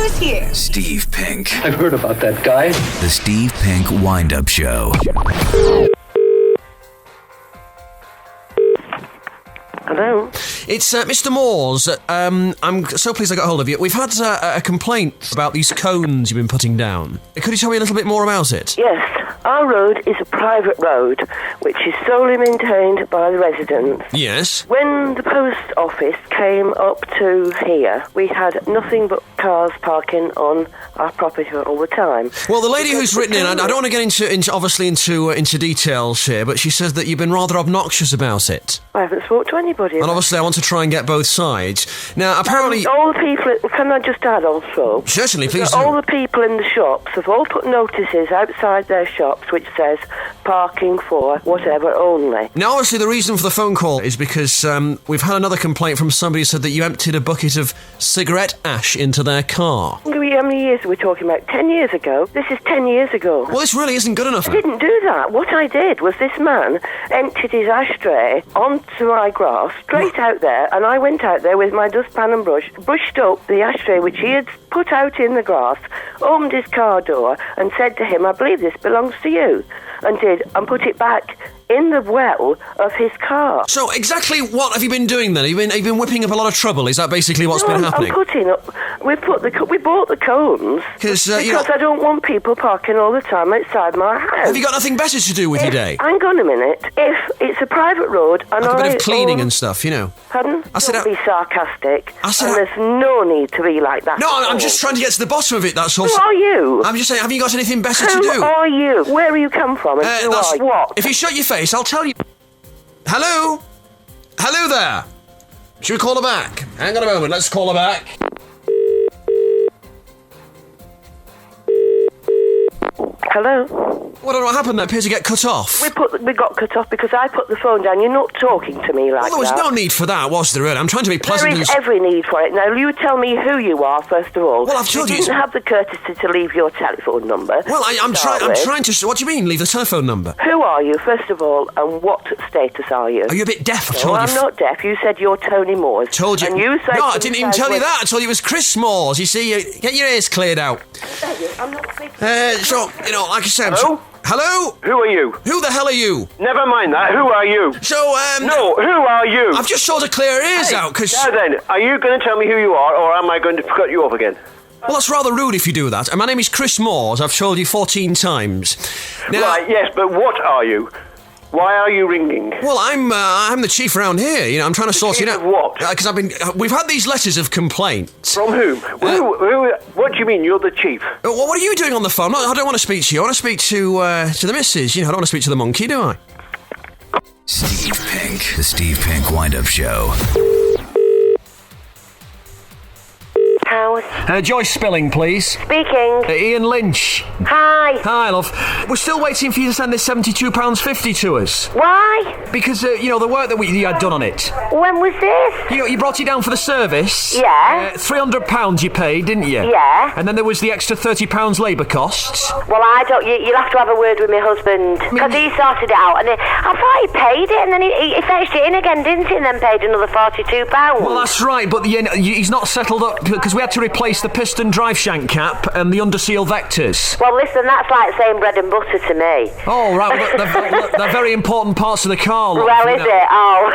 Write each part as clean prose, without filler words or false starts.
who's here? Steve Penk. I've heard about that guy. The Steve Penk Wind Up Show. Hello? It's Mr. Moores. I'm so pleased I got hold of you. We've had a complaint about these cones you've been putting down. Could you tell me a little bit more about it? Yes. Our road is a private road, which is solely maintained by the residents. Yes. When the post office came up to here, we had nothing but cars parking on our property all the time. Well, the lady who's written in, I don't want to get into details here, but she says that you've been rather obnoxious about it. I haven't spoke to anybody. And obviously I want to try and get both sides. Now, apparently... all the people... Can I just add also? Certainly, please do. All the people in the shops have all put notices outside their shops which says parking for whatever only. Now, obviously, the reason for the phone call is because we've had another complaint from somebody who said that you emptied a bucket of cigarette ash into their car. How many years are we talking about? 10 years ago? This is 10 years ago. Well, this really isn't good enough. I didn't do that. What I did was this man emptied his ashtray onto my grass, straight out there, and I went out there with my dustpan and brush, brushed up the ashtray which he had put out in the grass, opened his car door and said to him, I believe this belongs to you, and put it back in the well of his car. So exactly what have you been doing then? Have you been whipping up a lot of trouble? Is that basically what's been happening? We bought the cones because I don't want people parking all the time outside my house. Have you got nothing better to do with your day? Hang on a minute. If it's a private road and like a bit of cleaning and stuff, you know. Pardon? Don't be sarcastic. And there's no need to be like that. No, I'm just trying to get to the bottom of it, that's all. Who are you? I'm just saying, have you got anything better to do? Who are you? Where are you come from? And who are you? What? If you shut your face, I'll tell you. Hello? Hello there? Should we call her back? Hang on a moment, let's call her back. Hello? Well, I don't know what happened there. It appears to get cut off. We got cut off because I put the phone down. You're not talking to me like that. Well, there was no need for that, was there, really? I'm trying to be pleasant. There is every need for it. Now, you tell me who you are, first of all. Well, I've told you. You didn't have the courtesy to leave your telephone number. Well, I'm trying to... What do you mean, leave the telephone number? Who are you, first of all, and what status are you? Are you a bit deaf? I'm not deaf. You said you're Tony Moores. Told you. And you said... No, I didn't even tell you that. I told you it was Chris Moores. You see, get your ears cleared out. I'm not speaking. So, you know, like I said... Hello? Hello? Who are you? Who the hell are you? Never mind that. Who are you? So, No, who are you? I've just sort of clear ears out, because... Now then, are you going to tell me who you are, or am I going to cut you off again? Well, that's rather rude if you do that. And my name is Chris Moores. I've told you 14 times. Now, right, yes, but what are you? Why are you ringing? Well, I'm the chief around here. You know, I'm trying to sort it out. Chief of what? Because we've had these letters of complaint. From whom? What do you mean you're the chief? Well, what are you doing on the phone? I don't want to speak to you. I want to speak to the missus. You know, I don't want to speak to the monkey, do I? Steve Penk. The Steve Penk Wind Up Show. Joyce Spilling, please. Speaking. Ian Lynch. Hi. Hi, love. We're still waiting for you to send this £72.50 to us. Why? Because, you know, the work that you had done on it. When was this? You brought it down for the service. Yeah. £300 you paid, didn't you? Yeah. And then there was the extra £30 labour costs. Well, I don't... You'll have to have a word with my husband. Because he sorted it out. And I thought he paid it, and then he fetched it in again, didn't he? And then paid another £42. Well, that's right, but he's not settled up... Because we had to replace the piston drive shank cap and the underseal vectors. Well, listen, that's like saying bread and butter to me. Oh, right. Well, they're very important parts of the car. Love, well, is it? Oh.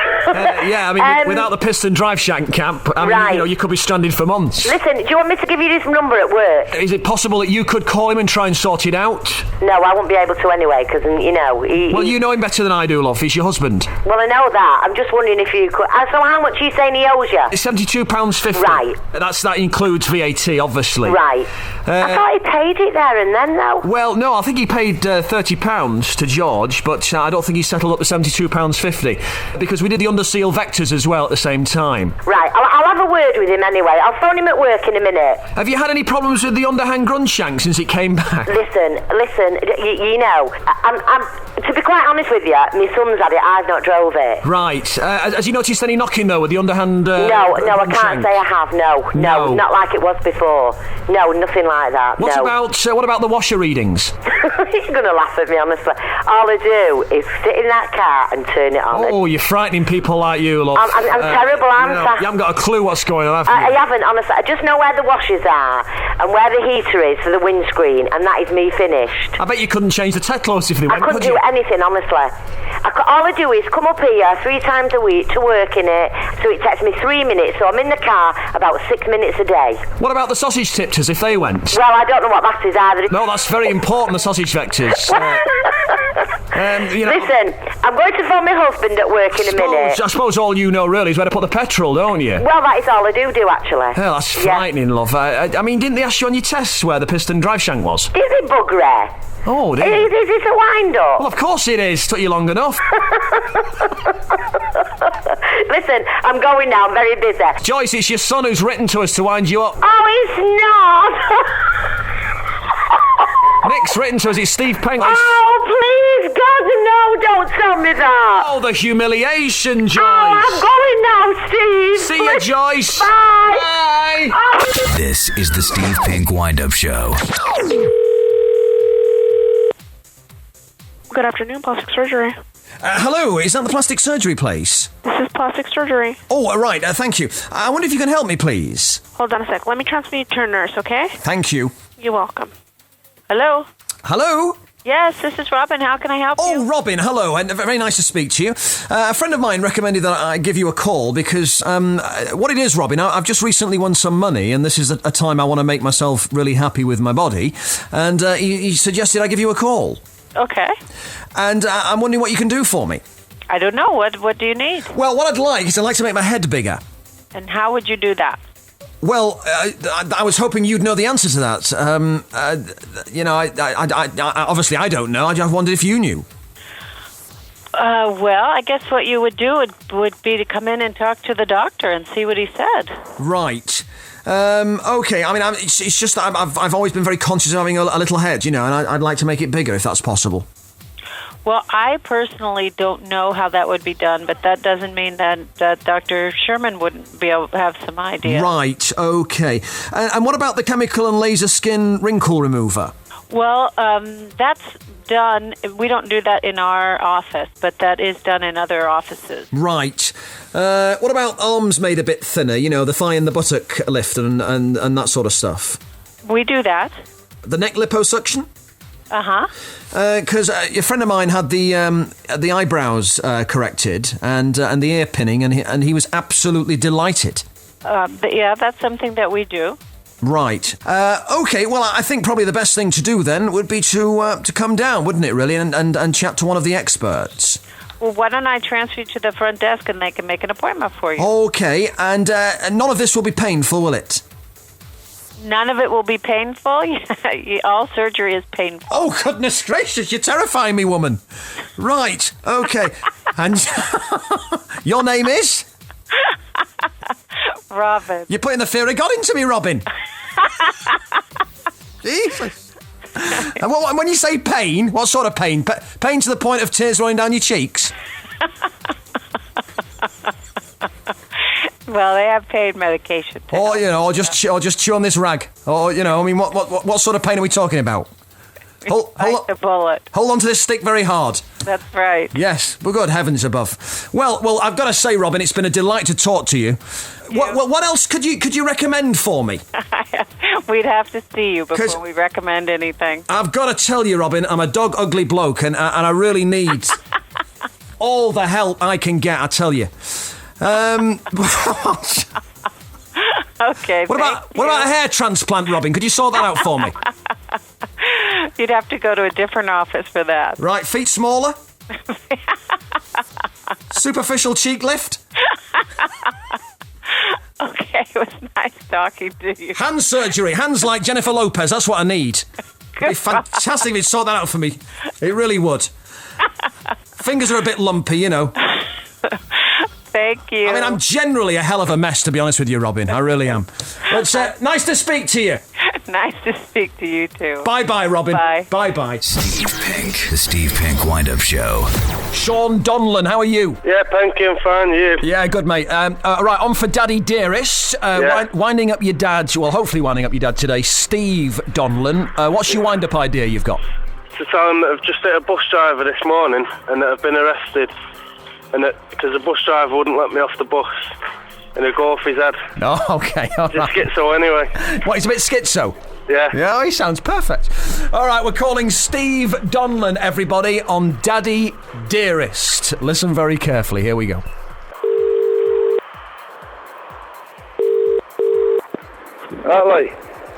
Yeah, I mean, without the piston drive shank cap, I mean, right. You know, you could be stranded for months. Listen, do you want me to give you this number at work? Is it possible that you could call him and try and sort it out? No, I won't be able to anyway, because, you know... Well, you know him better than I do, love. He's your husband. Well, I know that. I'm just wondering if you could... So how much are you saying he owes you? It's £72.50. Right. That includes VAT, obviously. Right. I thought he paid it there and then, though. Well, no, I think he paid £30 to George, but I don't think he settled up the £72.50, because we did the underseal vectors as well at the same time. Right, I'll have a word with him anyway. I'll phone him at work in a minute. Have you had any problems with the underhand grunge shank since it came back? Listen, you know, I'm to be quite honest with you, my son's had it, I've not drove it. Right. Has he noticed any knocking, though, with the underhand No, I can't shank? say I have, no, not like it was before. No, nothing like that, What about the washer readings? You're going to laugh at me, honestly. All I do is sit in that car and turn it on. Oh, you're frightening people like you, love. I'm terrible, aren't I? You haven't got a clue what's going on, have you? I haven't, honestly. I just know where the washers are, and where the heater is for the windscreen, and that is me finished. I bet you couldn't change the Teclos if they I went, couldn't could you? do anything, honestly. All I do is come up here 3 times a week to work in it, so it takes me 3 minutes, so I'm in the car about 6 minutes a day. What about the sausage tipters if they went? Well, I don't know what that is either. No, that's very important, the sausage vectors. Listen, I'm going to phone my husband at work in a minute. I suppose all you know really is where to put the petrol, don't you? Well, that is all I do actually. Hell, that's frightening, love. I mean, didn't they ask you on your tests where the piston drive shank was? Is it buggery? Oh, dear. Is this a wind-up? Well, of course it is. Took you long enough. Listen, I'm going now. I'm very busy. Joyce, it's your son who's written to us to wind you up. Oh, it's not. Nick's written to us. It's Steve Penk. Oh, please, God, no, don't tell me that. Oh, the humiliation, Joyce. Oh, I'm going now, Steve. See you, Joyce. Bye. Bye. Oh. This is the Steve Penk Wind Up Show. Good afternoon, plastic surgery. Hello, is that the plastic surgery place? This is plastic surgery. Oh, right, thank you. I wonder if you can help me, please. Hold on a sec. Let me transfer you to a nurse, okay? Thank you. You're welcome. Hello? Hello? Yes, this is Robin. How can I help you? Oh, Robin, hello, and very nice to speak to you. A friend of mine recommended that I give you a call because, what it is, Robin, I've just recently won some money, and this is a time I want to make myself really happy with my body, and he suggested I give you a call. Okay. And I'm wondering what you can do for me. I don't know. What do you need? Well, what I'd like is I'd like to make my head bigger. And how would you do that? Well, I was hoping you'd know the answer to that. Obviously I don't know. I just wondered if you knew. Well, I guess what you would do would be to come in and talk to the doctor and see what he said. Right. Okay. I mean, it's just that I've always been very conscious of having a little head, and I'd like to make it bigger if that's possible. Well, I personally don't know how that would be done, but that doesn't mean that Dr. Sherman wouldn't be able to have some idea. Right, okay. And what about the chemical and laser skin wrinkle remover? Well, that's done. We don't do that in our office, but that is done in other offices. Right. What about arms made a bit thinner, the thigh and the buttock lift and that sort of stuff? We do that. The neck liposuction? Uh-huh. Because a friend of mine had the eyebrows corrected and the ear pinning, and he was absolutely delighted. Yeah, that's something that we do. Right. Okay. Well, I think probably the best thing to do then would be to come down, wouldn't it? Really, and chat to one of the experts. Well, why don't I transfer you to the front desk and they can make an appointment for you? Okay. And none of this will be painful, will it? None of it will be painful. All surgery is painful. Oh, goodness gracious, you're terrifying me, woman. Right, okay. And your name is? Robin. You're putting the fear of God into me, Robin. Jesus. And when you say pain, what sort of pain? Pain to the point of tears rolling down your cheeks? Well, they have pain medication. Or or just chew on this rag. Or what sort of pain are we talking about? Hold the bullet. Hold on to this stick very hard. That's right. Yes, well, good heavens above. Well, I've got to say, Robin, it's been a delight to talk to you. What else could you recommend for me? We'd have to see you before we recommend anything. I've got to tell you, Robin, I'm a dog ugly bloke, and I really need all the help I can get. I tell you. Okay. What about a hair transplant, Robin? Could you sort that out for me? You'd have to go to a different office for that. Right, feet smaller? Superficial cheek lift? Okay, it was nice talking to you. Hand surgery, hands like Jennifer Lopez, that's what I need. It'd be fantastic if you'd sort that out for me. It really would. Fingers are a bit lumpy, Thank you. I mean, I'm generally a hell of a mess, to be honest with you, Robin. I really am. But nice to speak to you. Nice to speak to you, too. Bye-bye, Robin. Bye. Bye-bye. Steve Penk, the Steve Penk Wind Up Show. Sean Donlan, how are you? Yeah, Penky, I'm fine, you? Yeah, good, mate. Right, on for Daddy Dearest. Winding up your dad, hopefully winding up your dad today, Steve Donlan. What's your wind-up idea you've got? To tell him that I've just hit a bus driver this morning and that I've been arrested. And that because the bus driver wouldn't let me off the bus. and a go off his head. Oh, okay. All Just right. schizo anyway. What, he's a bit schizo? Yeah. Yeah, he sounds perfect. All right, we're calling Steve Donlan, everybody, on Daddy Dearest. Listen very carefully. Here we go. Hello.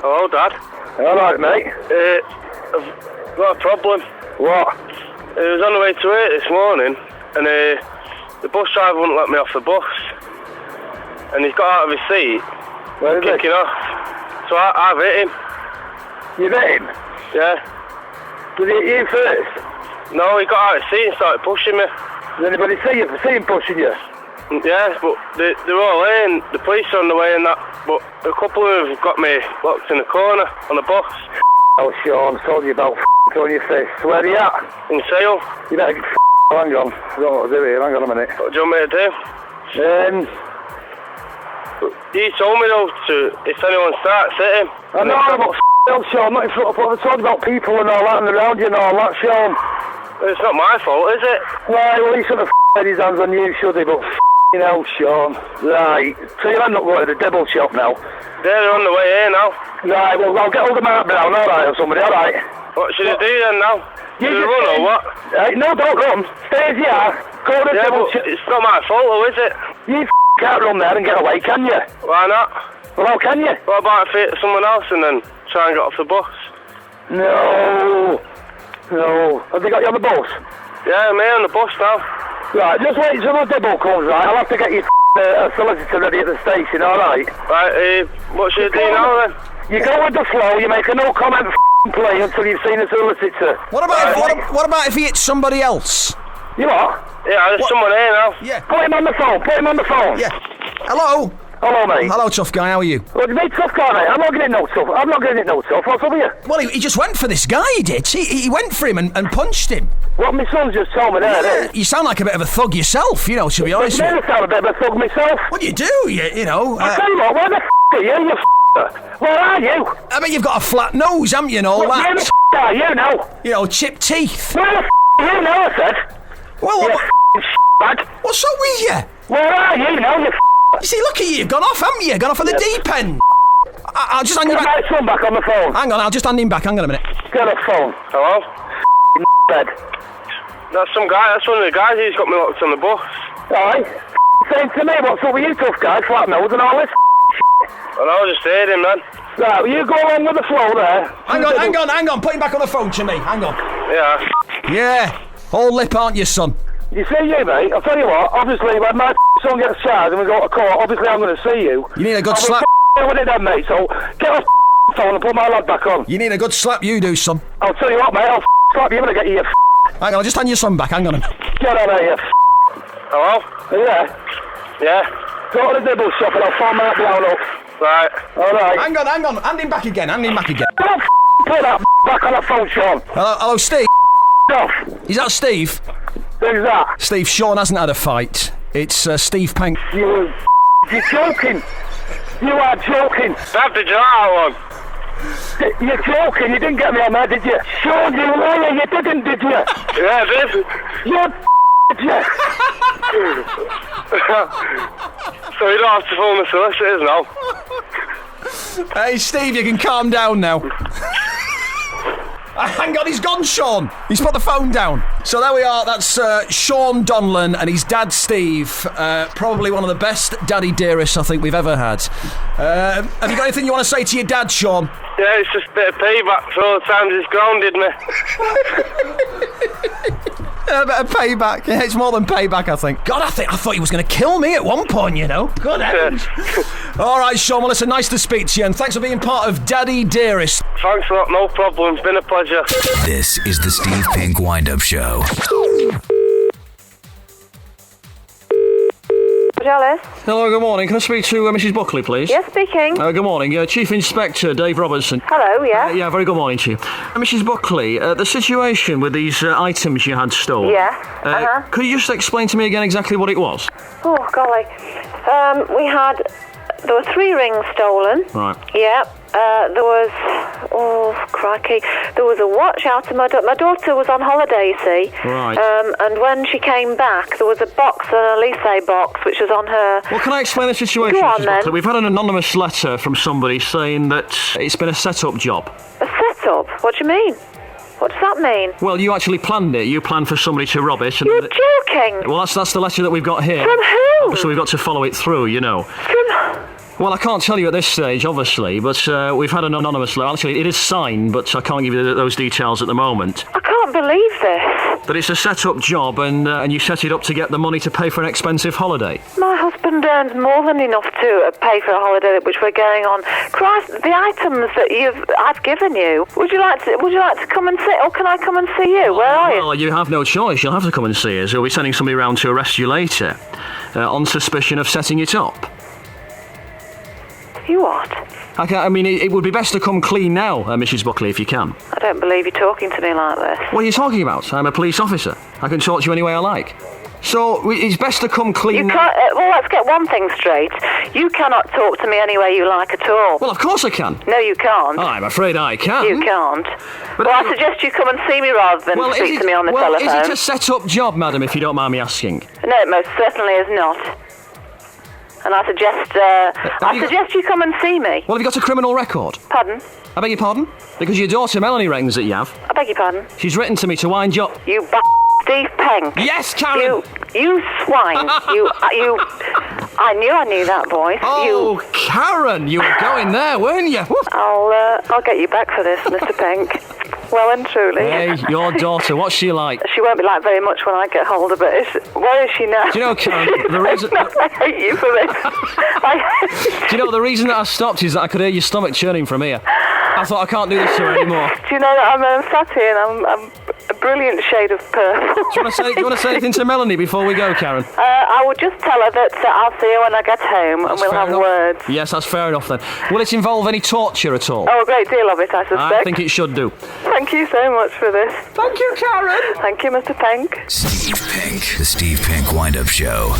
Hello, Dad. All right, mate. I've got a problem. What? I was on the way to work this morning, and the bus driver wouldn't let me off the bus. And he's got out of his seat, kicking off. So I've hit him. You've hit him? Yeah. Did he hit you first? No, he got out of his seat and started pushing me. Did anybody see him pushing you? Yeah, but they're all in. The police are on the way and that. But a couple of them have got me locked in the corner on the bus. Oh, Sean, told you about on your face. Where are you at? In Sale. You better get hang on. I don't know what to do here. Hang on a minute. What do you want me to do? You told me though to, if anyone starts, hit him. I know about Sean, not in front of I told you about people and all that and around you and all that, Sean. It's not my fault, is it? Right, well, he shouldn't have had his hands on you, should he? But hell, Sean. Right, so you'll end up going to the devil shop now. Yeah, they're on the way here now. Right, well, I'll get hold of Mark Brown, alright, or somebody, alright? What should I do then now? You just run or what? No, don't run. Stay as you are. Go to the devil shop. It's not my fault though, is it? You can't run there and get away, can you? Why not? Well, how can you? What about if it's someone else and then try and get off the bus? No. Have they got you on the bus? Yeah, me on the bus now. Right, just wait till the dibble comes, right? I'll have to get you a solicitor ready at the station, alright? Right, what should I do now then? You go with the flow, you make a no comment play until you've seen a solicitor. What about if he hits somebody else? You what? Yeah, there's someone here now. Yeah. Put him on the phone. Yeah. Hello? Hello, mate. Hello, tough guy, how are you? What do you mean, tough guy, mate? I'm not getting no tough. What's up with you? Well, he just went for this guy, he did. He went for him and punched him. What my son just told me there, Yeah, you sound like a bit of a thug yourself, you know, to be honest with you. I sound a bit of a thug myself. What do you do, you know? I tell you what, where the are you, you Where are you? I mean, you've got a flat nose, haven't you, and all that? Where the are you now? You know, chipped teeth. Where the are you now, I said? Well, You bag. what's up with you? Where are you now, you You see, look at you, you've gone off, haven't you? Gone off on the deep end. I'll just hand you Get back. my son back on the phone. Hang on, I'll just hand him back. Hang on a minute. Get a phone. Hello? Bed. That's some guy, that's one of the guys who's got me locked on the bus. Alright. Saying to me, what's up with you tough guy, flat nose and all this Well, I just heard him, man. Right, well, you go along with the flow there. Hang on. Put him back on the phone to me. Hang on. Yeah. Yeah. All lip, aren't you, son? You see you, mate, I'll tell you what, obviously, when my son gets charged and we go to court, obviously I'm going to see you. You need a good slap. With it then, mate, so get off phone and put my lad back on. You need a good slap, you do, son. I'll tell you what, mate, I'll slap you when I get you, Hang on, I'll just hand your son back. Hang on. Get on here, Hello? Yeah? Yeah? Go to the dibble shop and I'll phone Mark Brown up. Right. Alright. Hang on. Hand him back again. Don't put that back on the phone, Sean. Hello, Steve. Off. Is that Steve? Who's that? Steve, Sean hasn't had a fight. It's Steve Penk. You're joking. You are joking. Dad, did you have one? You're joking. You didn't get me on there, did you? Sean, you liar. You didn't, did you? Yeah, I did. You did you? So you don't have to phone the solicitors now. Hey, Steve, you can calm down now. Hang on, he's gone, Sean. He's put the phone down. So there we are. That's Sean Donlan and his dad, Steve. Probably one of the best daddy dearests I think we've ever had. Have you got anything you want to say to your dad, Sean? Yeah, it's just a bit of payback for all the times he's grounded me. A bit of payback. Yeah, it's more than payback, I think. God, I thought he was going to kill me at one point, you know. Good heavens. All right, Sean, well, listen, nice to speak to you, and thanks for being part of Daddy Dearest. Thanks a lot, no problem. It's been a pleasure. This is the Steve Penk Wind Up Show. Alice? Hello, good morning. Can I speak to Mrs. Buckley, please? Yes, speaking. Good morning. Chief Inspector Dave Robertson. Hello, yeah. Yeah, very good morning to you. Mrs. Buckley, the situation with these items you had stolen. Yeah, Could you just explain to me again exactly what it was? Oh, golly. We had There were 3 rings stolen. Right. Yeah. There was, crikey, there was a watch out of my daughter was on holiday, you see. Right. And when she came back, there was a box, an Elise box, which was on her. Well, can I explain the situation? Go on, Mrs. then. Buckley? We've had an anonymous letter from somebody saying that it's been a set-up job. A set-up? What do you mean? What does that mean? Well, you actually planned it. You planned for somebody to rob it. And You're joking. Well, that's the letter that we've got here. From who? So we've got to follow it through, you know. Well, I can't tell you at this stage, obviously, but we've had an anonymous letter. Actually, it is signed, but I can't give you those details at the moment. I can't believe this. But it's a set-up job, and you set it up to get the money to pay for an expensive holiday. My husband earns more than enough to pay for a holiday which we're going on. Christ, the items that I've given you. Would you like to come and see, or can I come and see you? Where are you? Well, you have no choice. You'll have to come and see us. We'll be sending somebody around to arrest you later, on suspicion of setting it up. You what? I mean, it would be best to come clean now, Mrs. Buckley, if you can. I don't believe you're talking to me like this. What are you talking about? I'm a police officer. I can talk to you any way I like. So, it's best to come clean You now. can't, well, let's get one thing straight. You cannot talk to me any way you like at all. Well, of course I can. No, you can't. I'm afraid I can. You can't. But I suggest you come and see me rather than speak to me on the telephone. Is it a set-up job, madam, if you don't mind me asking? No, it most certainly is not. And I suggest you come and see me. Well, have you got a criminal record? Pardon? I beg your pardon? Because your daughter Melanie reckons that you have. I beg your pardon? She's written to me to wind you up. You Steve Penk. Yes, Karen! You swine. I knew that voice. Oh, Karen, you were going there, weren't you? I'll get you back for this, Mr. Penk. Well and truly. Hey, your daughter, what's she like? She won't be like very much when I get hold of it. Where is she now? Do you know, Karen, the reason... I hate you for this. Do you know, the reason that I stopped is that I could hear your stomach churning from here. I thought, I can't do this to her anymore. Do you know that I'm sat here and I'm a brilliant shade of purple. Do you want to say anything to Melanie before we go, Karen? I will just tell her that I'll see her when I get home and we'll have words. Yes, that's fair enough then. Will it involve any torture at all? Oh, a great deal of it, I suspect. I think it should do. Thank you so much for this. Thank you, Karen. Thank you, Mr. Penk. Steve Penk, the Steve Penk Wind Up Show.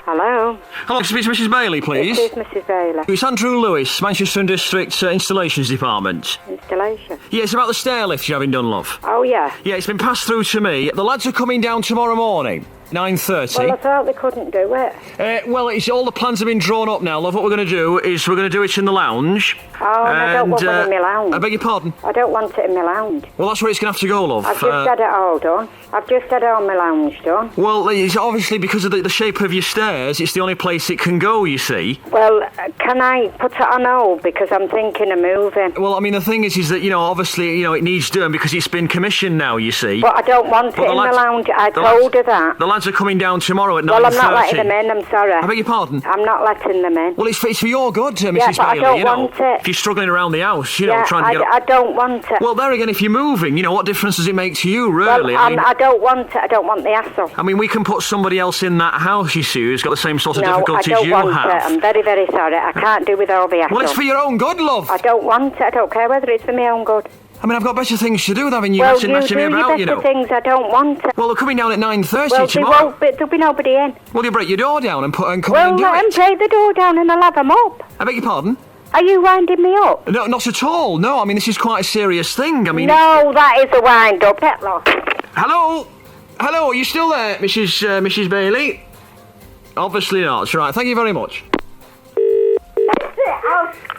Hello. Hello, speak to Mrs. Bailey, please. It is Mrs. Bailey. It's Andrew Lewis, Manchester and District Installations Department. Installation? Yeah, it's about the stair lift you're having done, love. Oh, yeah. Yeah, it's been passed through to me. The lads are coming down tomorrow morning. 9:30. Well, I thought they couldn't do it. Well, all the plans have been drawn up now, love. What we're going to do is we're going to do it in the lounge. Oh, and I don't want one in my lounge. I beg your pardon? I don't want it in my lounge. Well, that's where it's going to have to go, love. I've just had it all done. I've just had all my lounge done. Well, it's obviously because of the shape of your stairs, it's the only place it can go, you see. Well, can I put it on hold because I'm thinking of moving? Well, I mean, the thing is that, obviously, it needs doing because it's been commissioned now, you see. But I don't want it in the lounge. I told her that. The lads are coming down tomorrow at 9:30. Well, I'm not letting them in, I'm sorry. I beg your pardon? I'm not letting them in. Well, it's for your good, Mrs. Yeah, but Bailey, I don't want it. If you're struggling around the house, yeah, trying to get I don't want it. Well, there again, if you're moving, what difference does it make to you, really? Well, I don't want it. I don't want the hassle. I mean, we can put somebody else in that house, you see, who's got the same sort of difficulties you have. No, I don't want it. I'm very, very sorry. I can't do with all the hassle. Well, it's for your own good, love. I don't want it. I don't care whether it's for my own good. I mean, I've got better things to do than having you messing me about, Well, you do things. I don't want it. Well, they're coming down at 9:30 tomorrow. Well, there'll be nobody in. Well, you break your door down and come and do it. Well, let them break the door down and I'll have them up. I beg your pardon? Are you winding me up? No, not at all. No, I mean, this is quite a serious thing. I mean... No, that is a wind-up. Hello? Hello, are you still there, Mrs. Bailey? Obviously not. Right, thank you very much.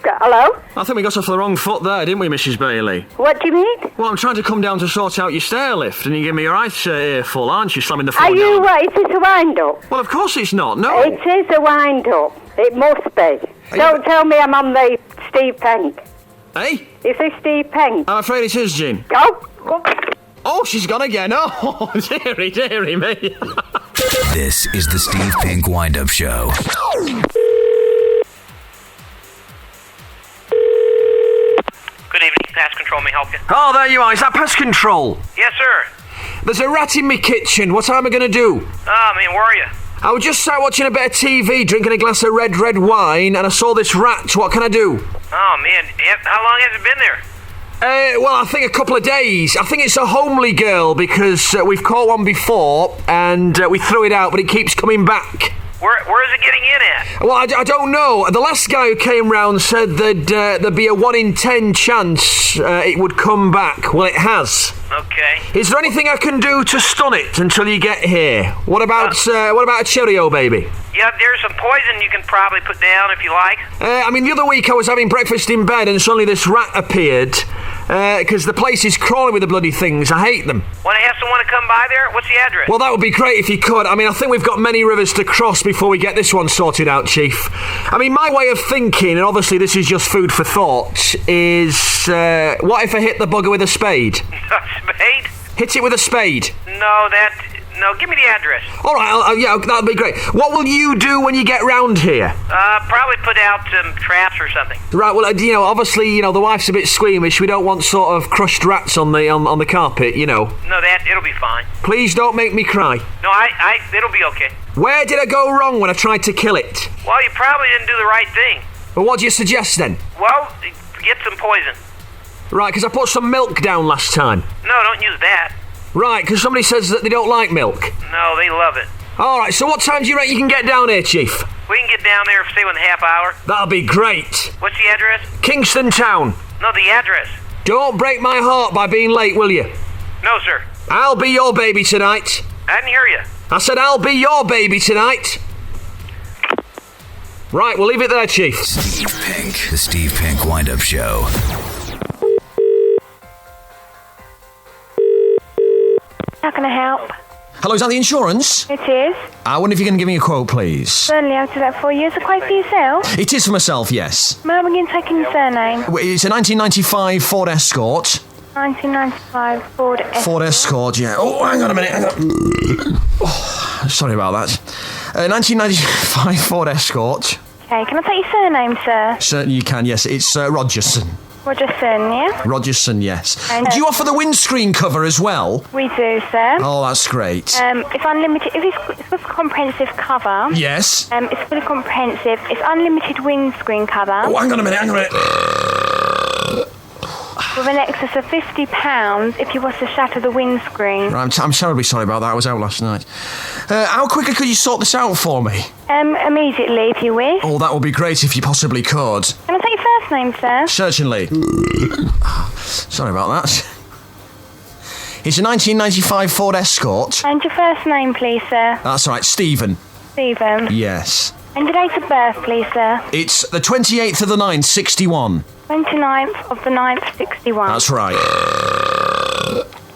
Hello? I think we got off the wrong foot there, didn't we, Mrs. Bailey? What do you mean? Well, I'm trying to come down to sort out your stair lift, and you give me your eyes earful, aren't you, slamming the phone Are you, down? is this a wind-up? Well, of course it's not, no. It is a wind-up. It must be. Don't tell me I'm on the Steve Penk. Hey? Is this Steve Penk? I'm afraid it is, Jean. Oh, she's gone again. Oh, dearie me. This is the Steve Penk Wind Up Show. Good evening, Pest Control, may I help you? Oh, there you are. Is that pest control? Yes, sir. There's a rat in my kitchen. What am I going to do? Oh, man, where are you? I was just sat watching a bit of TV, drinking a glass of red wine, and I saw this rat. What can I do? Oh, man, how long has it been there? Well, I think a couple of days. I think it's a homely girl because we've caught one before and we threw it out, but it keeps coming back. Where is it getting in at? Well, I don't know. The last guy who came round said there'd be a 1 in 10 chance it would come back. Well, it has. Okay. Is there anything I can do to stun it until you get here? What about a Cheerio, baby? Yeah, there's some poison you can probably put down if you like. I mean, the other week I was having breakfast in bed and suddenly this rat appeared. Because the place is crawling with the bloody things. I hate them. Want to have someone to come by there? What's the address? Well, that would be great if you could. I mean, I think we've got many rivers to cross before we get this one sorted out, Chief. I mean, my way of thinking, and obviously this is just food for thought, is what if I hit the bugger with a spade? A spade? Hit it with a spade. No, give me the address. All right, yeah, that'll be great. What will you do when you get round here? Probably put out some traps or something. Right, well, obviously, the wife's a bit squeamish. We don't want sort of crushed rats on the carpet, No, it'll be fine. Please don't make me cry. No, it'll be okay. Where did I go wrong when I tried to kill it? Well, you probably didn't do the right thing. Well, what do you suggest then? Well, get some poison. Right, because I put some milk down last time. No, don't use that. Right, because somebody says that they don't like milk. No, they love it. All right, so what time do you reckon you can get down here, Chief? We can get down there, say, within a half hour. That'll be great. What's the address? Kingston Town. No, the address. Don't break my heart by being late, will you? No, sir. I'll be your baby tonight. I didn't hear you. I said I'll be your baby tonight. Right, we'll leave it there, Chief. Steve Penk, the Steve Penk Wind Up Show. How can I help? Hello, is that the insurance? It is. I wonder if you can give me a quote, please. Certainly, I'll do that for you. Is it quite for yourself? It is for myself, yes. May I begin taking your surname? It's a 1995 Ford Escort. 1995 Ford Escort. Ford Escort, yeah. Oh, hang on a minute. Oh, sorry about that. 1995 Ford Escort. Okay, can I take your surname, sir? Certainly you can, yes. It's Rogerson. Rogerson, yeah? Rogerson, yes. And do you offer the windscreen cover as well? We do, sir. Oh, that's great. It's unlimited. It's a comprehensive cover. Yes. It's fully comprehensive. It's unlimited windscreen cover. Oh, hang on a minute. With an excess of £50 if you was to shatter the windscreen. Right, I'm terribly sorry about that. I was out last night. How quickly could you sort this out for me? Immediately, if you wish. Oh, that would be great if you possibly could. Can I take your first name, sir? Certainly. Sorry about that. It's a 1995 Ford Escort. And your first name, please, sir? That's right, Stephen. Stephen. Yes. And your date of birth, please, sir? It's the 28th of the 9th, 61. 29th of the 9th, 61. That's right.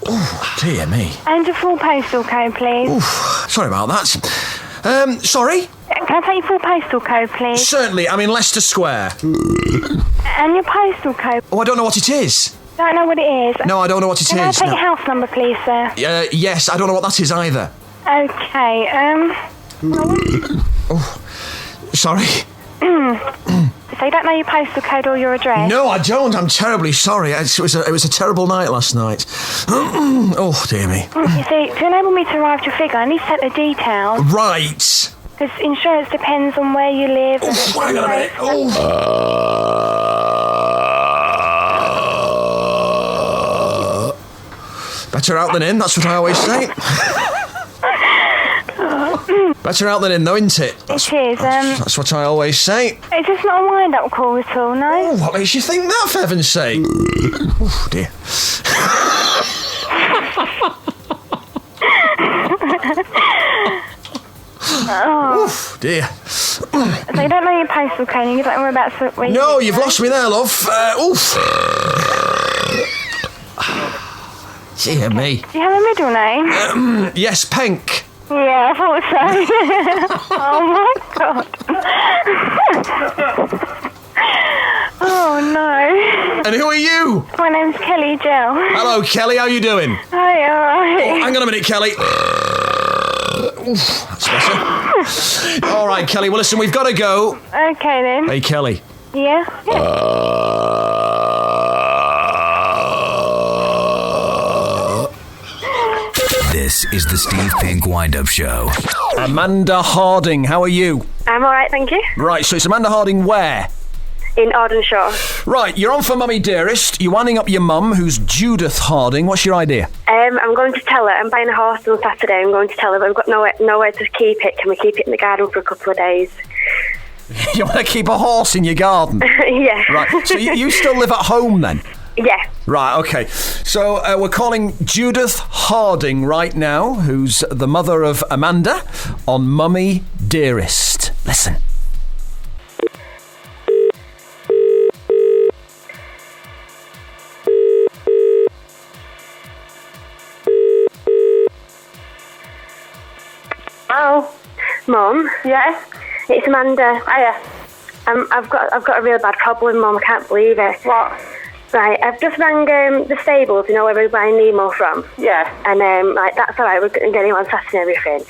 Oh, dear me. And your full postal code, please. Oof, sorry about that. Sorry? Can I take your full postal code, please? Certainly, I'm in Leicester Square. And your postal code? Oh, I don't know what it is. Don't know what it is? No, I don't know what it is. Can I take your house number, please, sir? Yes, I don't know what that is either. Okay, Oh, sorry. So you don't know your postal code or your address? No, I don't. I'm terribly sorry. It was a terrible night last night. Oh, dear me. You see, to enable me to arrive at your figure, I need to set the details. Right. Because insurance depends on where you live. Oh, hang on a minute. Better out than in, that's what I always say. Better out than in, though, isn't it? It is. That's what I always say. Is this not a wind-up call at all, no? Oh, what makes you think that, for heaven's sake? Oh, dear. Oh, dear. So you don't know your postal code, and you don't know about where you No, live, you've no? lost me there, love. Oof. Dear me. Do you have a middle name? Yes, Penk. Yeah, I thought so. Oh my god. Oh no. And who are you? My name's Kelly Gell. Hello, Kelly. How you doing? Hi, alright. Oh, hang on a minute, Kelly. Oof, that's better. All right, Kelly. Well, listen, we've got to go. Okay then. Hey, Kelly. Yeah? This is the Steve Penk Wind Up Show. Amanda Harding, how are you? I'm alright, thank you. Right, so it's Amanda Harding where? in Ardenshaw. Right, you're on for Mummy Dearest. You're winding up your mum, who's Judith Harding. What's your idea? I'm going to tell her, I'm buying a horse on Saturday, I'm going to tell her, but we've got nowhere to keep it. Can we keep it in the garden for a couple of days? You want to keep a horse in your garden? Yeah. Right, so you still live at home then? Yeah. Right, okay. So we're calling Judith Harding right now, who's the mother of Amanda, on Mummy Dearest. Listen. Oh, Mum. Yeah? It's Amanda. Hiya. I've got a real bad problem, Mum. I can't believe it. What? Right, I've just rang the stables, you know, where we're buying Nemo from. Yeah. And, that's all right, we're getting him on Saturday and everything.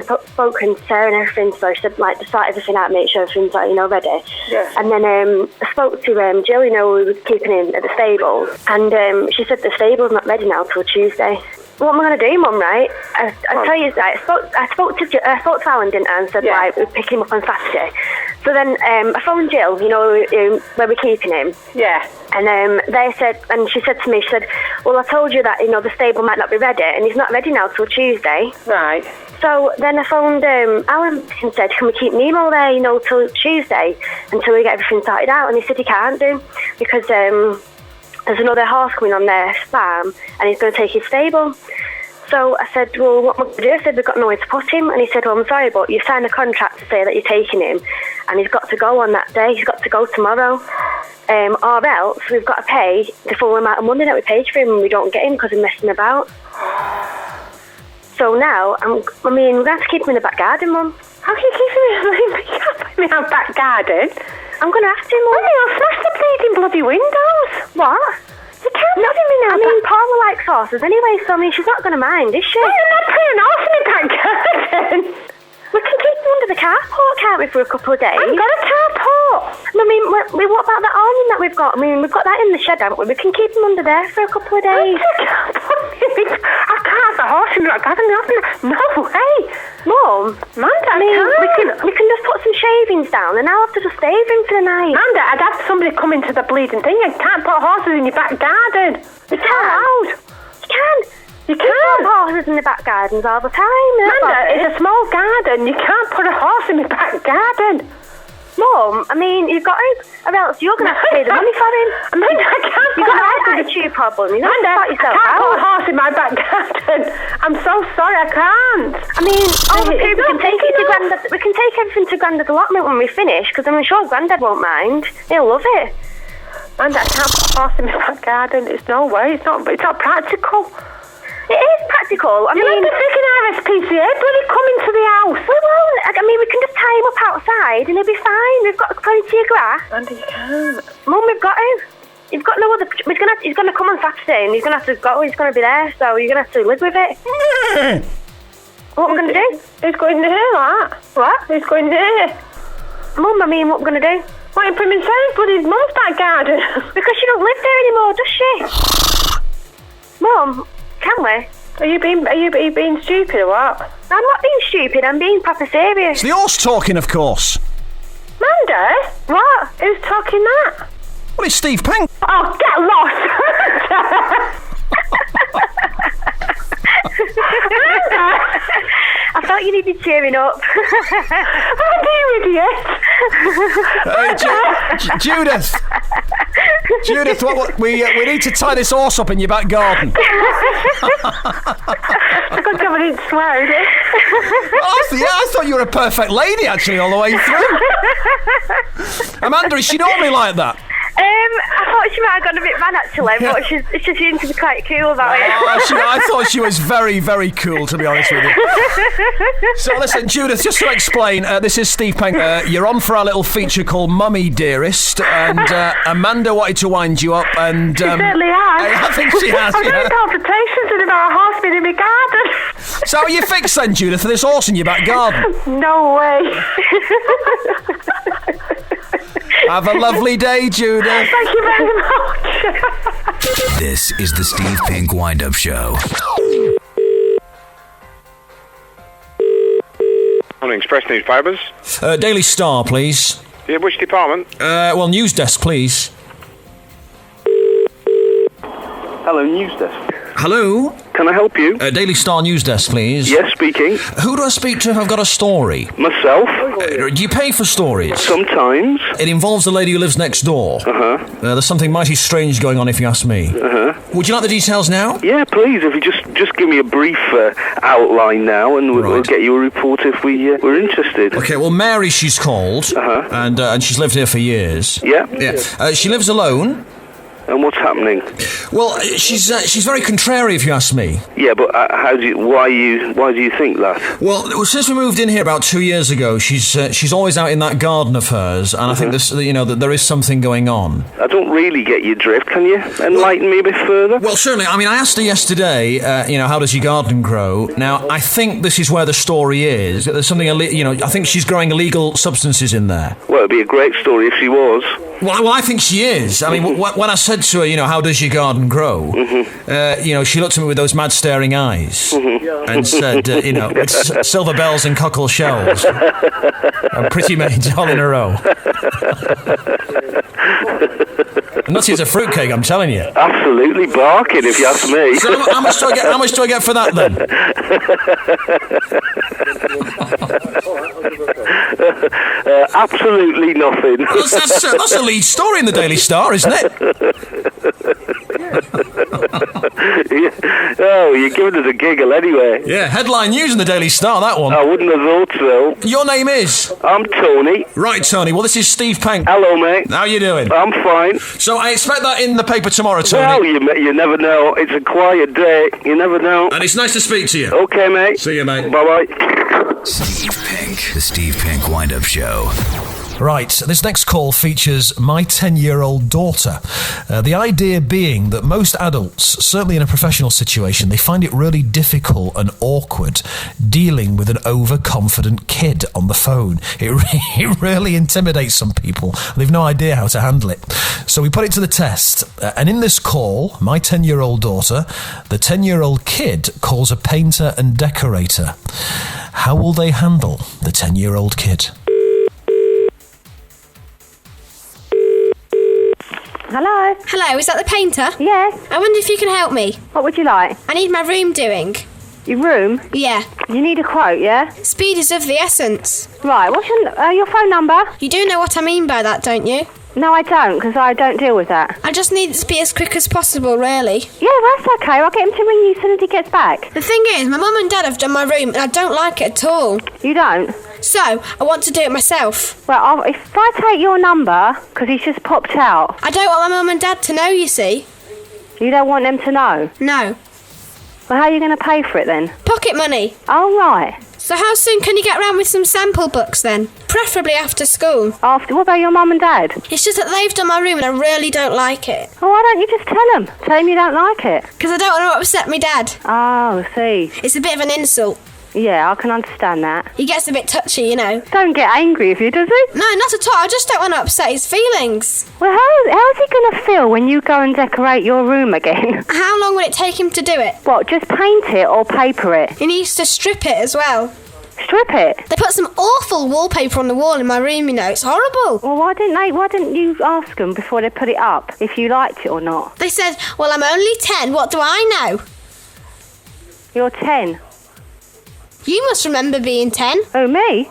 I've spoken to Sarah and everything, so she said, to sort everything out, make sure everything's, ready. Yeah. And then I spoke to Jill, you know, who was keeping him at the stable, and she said the stable's not ready now till Tuesday. What am I going to do, Mum, right? I tell you, right, I spoke to Alan, didn't I, and said, we'll pick him up on Saturday. So then I phoned Jill, you know, where we're keeping him. Yeah. And they said, and she said to me, well, I told you that, you know, the stable might not be ready, and he's not ready now till Tuesday. Right. So then I phoned Alan and said, can we keep Nemo there, you know, till Tuesday, until we get everything sorted out? And he said he can't do, because there's another horse coming on their farm, and he's going to take his stable. So I said, well, what am I going to do? I said, we've got nowhere to put him. And he said, well, I'm sorry, but you've signed a contract to say that you're taking him, and he's got to go on that day. He's got to go tomorrow. Or else we've got to pay the full amount of money that we paid for him, and we don't get him because we're messing about. So now, we're going to have to keep him in the back garden, Mum. How can you keep him in the back garden? I'm going to have to, Mum. Mummy, I'll smash the bleeding bloody windows. What? You can't have him in our Paula likes horses anyway, so she's not going to mind, is she? Why are you not putting an horse in the back garden? We can keep him under the carport, can't we, for a couple of days? I've got a carport. What about that awning that we've got? We've got that in the shed, haven't we? We can keep him under there for a couple of days. I can't have a horse in the back garden. No way. Mum, Amanda, we can just put some shavings down, and I'll have to just stay with him for the night. Amanda, I'd have somebody come into the bleeding thing. You can't put horses in your back garden. It's allowed. You can. You can't put horses in the back gardens all the time. Amanda, it's a small garden. You can't put a horse in the back garden. Mum, you've got to, or else you're going to have to pay the money for him. Amanda, I can't. You've got an attitude problem. You know, Amanda, yourself I can't out. put a horse in my back garden. I'm so sorry, I can't. We can take everything to Grandad's allotment when we finish, because I'm sure Grandad won't mind. He'll love it. Amanda, I can't put a horse in my back garden. It's no way. It's not practical. It is practical. You'll have to freaking RSPCA bloody come into the house. We won't. We can just tie him up outside and he'll be fine. We've got plenty of grass. Amanda, you can't. Mum, we've got him. You've got no other... He's going to come on Saturday and he's going to have to go. He's going to be there, so you're going to have to live with it. What we're going to do? He's going there, that. What? He's going there. Mum, what we're going to do? Why you put him inside bloody mum's back garden? Because she don't live there anymore, does she? Mum, can we? Are you being stupid or what? I'm not being stupid, I'm being proper serious. It's the horse talking, of course. Amanda? What? Who's talking that? Well, it's Steve Penk. Oh, get lost! I thought you needed cheering up. Amanda, you idiot! Judith! Judith, we need to tie this horse up in your back garden. I got to have a swear, is it? I thought you were a perfect lady, actually, all the way through. Amanda, is she normally like that? I thought she might have gone a bit mad, actually, but she seemed to be quite cool about it. I thought she was very, very cool, to be honest with you. So listen, Judith, just to explain, this is Steve Penk. You're on for our little feature called Mummy Dearest, and Amanda wanted to wind you up, and... she certainly has. I think she has. I'm getting palpitations in about a horse being in my garden. So are you fixed then, Judith, for this horse in your back garden? No way. Have a lovely day, Judith. Thank you very much. This is the Steve Penk Wind Up Show. Morning, Express Newspapers. Daily Star, please. Yeah, Yeah, which department? Well, news desk, please. Hello, news desk. Hello? Can I help you? Daily Star news desk, please. Yes, speaking. Who do I speak to if I've got a story? Myself. Do you pay for stories? Sometimes. It involves the lady who lives next door. There's something mighty strange going on, if you ask me. Would you like the details now? Yeah, please. If you just give me a brief outline now, and we'll get you a report if we're interested. Okay, well, Mary, she's called, and she's lived here for years. Yeah. She lives alone. And what's happening? Well, she's very contrary, if you ask me. Yeah, but why do you think that? Well, since we moved in here about 2 years ago, she's always out in that garden of hers, and I think that there is something going on. I don't really get your drift. Can you enlighten me a bit further? Well, certainly. I mean, I asked her yesterday, how does your garden grow? Now, I think this is where the story is. There's something, I think she's growing illegal substances in there. Well, it'd be a great story if she was. Well, I think she is. I mean, when I said to her, how does your garden grow? She looked at me with those mad staring eyes and said, it's silver bells and cockle shells. And pretty maids all in a row. Nutty as a fruitcake, I'm telling you. Absolutely barking, if you ask me. So how much do I get for that, then? Absolutely nothing. That's a lead story in the Daily Star, isn't it? Oh, you're giving us a giggle anyway. Yeah, headline news in the Daily Star, that one. I wouldn't have thought so. Your name is? I'm Tony. Right, Tony. Well, this is Steve Penk. Hello, mate. How you doing? I'm fine. So I expect that in the paper tomorrow, Tony. Well, you never know. It's a quiet day. You never know. And it's nice to speak to you. Okay, mate. See you, mate. Bye-bye. Steve Penk, the Steve Penk Wind Up Show. Right, this next call features my 10-year-old daughter. The idea being that most adults, certainly in a professional situation, they find it really difficult and awkward dealing with an overconfident kid on the phone. It really intimidates some people. They've no idea how to handle it. So we put it to the test. And in this call, my 10-year-old daughter, the 10-year-old kid calls a painter and decorator. How will they handle the 10-year-old kid? Hello? Hello, is that the painter? Yes. I wonder if you can help me. What would you like? I need my room doing. Your room? Yeah. You need a quote, yeah? Speed is of the essence. Right, what's your phone number? You do know what I mean by that, don't you? No, I don't, because I don't deal with that. I just need it to be as quick as possible, really. Yeah, that's okay. I'll get him to ring you as soon as he gets back. The thing is, my mum and dad have done my room, and I don't like it at all. You don't? So, I want to do it myself. Well, if I take your number, because he's just popped out. I don't want my mum and dad to know, you see. You don't want them to know? No. Well, how are you going to pay for it then? Pocket money. Oh, right. So how soon can you get round with some sample books then? Preferably after school. After? What about your mum and dad? It's just that they've done my room and I really don't like it. Oh, why don't you just tell them? Tell them you don't like it. Because I don't want to upset my dad. Oh, I see. It's a bit of an insult. Yeah, I can understand that. He gets a bit touchy, you know. Don't get angry if you, does he? No, not at all. I just don't want to upset his feelings. Well, how's he going to feel when you go and decorate your room again? How long will it take him to do it? What, just paint it or paper it? He needs to strip it as well. Strip it? They put some awful wallpaper on the wall in my room, you know. It's horrible. Well, why didn't you ask them before they put it up if you liked it or not? They said, well, I'm only 10. What do I know? You're 10. You must remember being 10. Oh, me?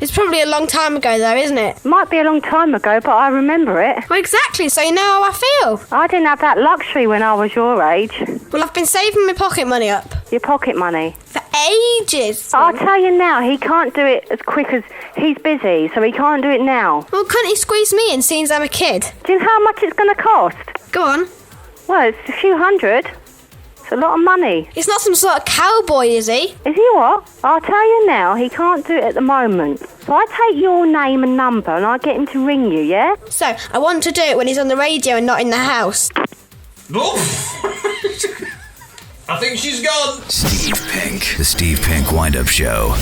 It's probably a long time ago, though, isn't it? Might be a long time ago, but I remember it. Well, exactly, so you know how I feel. I didn't have that luxury when I was your age. Well, I've been saving my pocket money up. Your pocket money? For ages. I'll tell you now, he can't do it as quick as... He's busy, so he can't do it now. Well, couldn't he squeeze me in, seeing as I'm a kid? Do you know how much it's going to cost? Go on. Well, it's a few hundred. It's a lot of money. He's not some sort of cowboy, is he? Is he what? I'll tell you now, he can't do it at the moment. So I take your name and number and I get him to ring you, yeah? So, I want to do it when he's on the radio and not in the house. I think she's gone. Steve Penk, the Steve Penk Wind Up Show.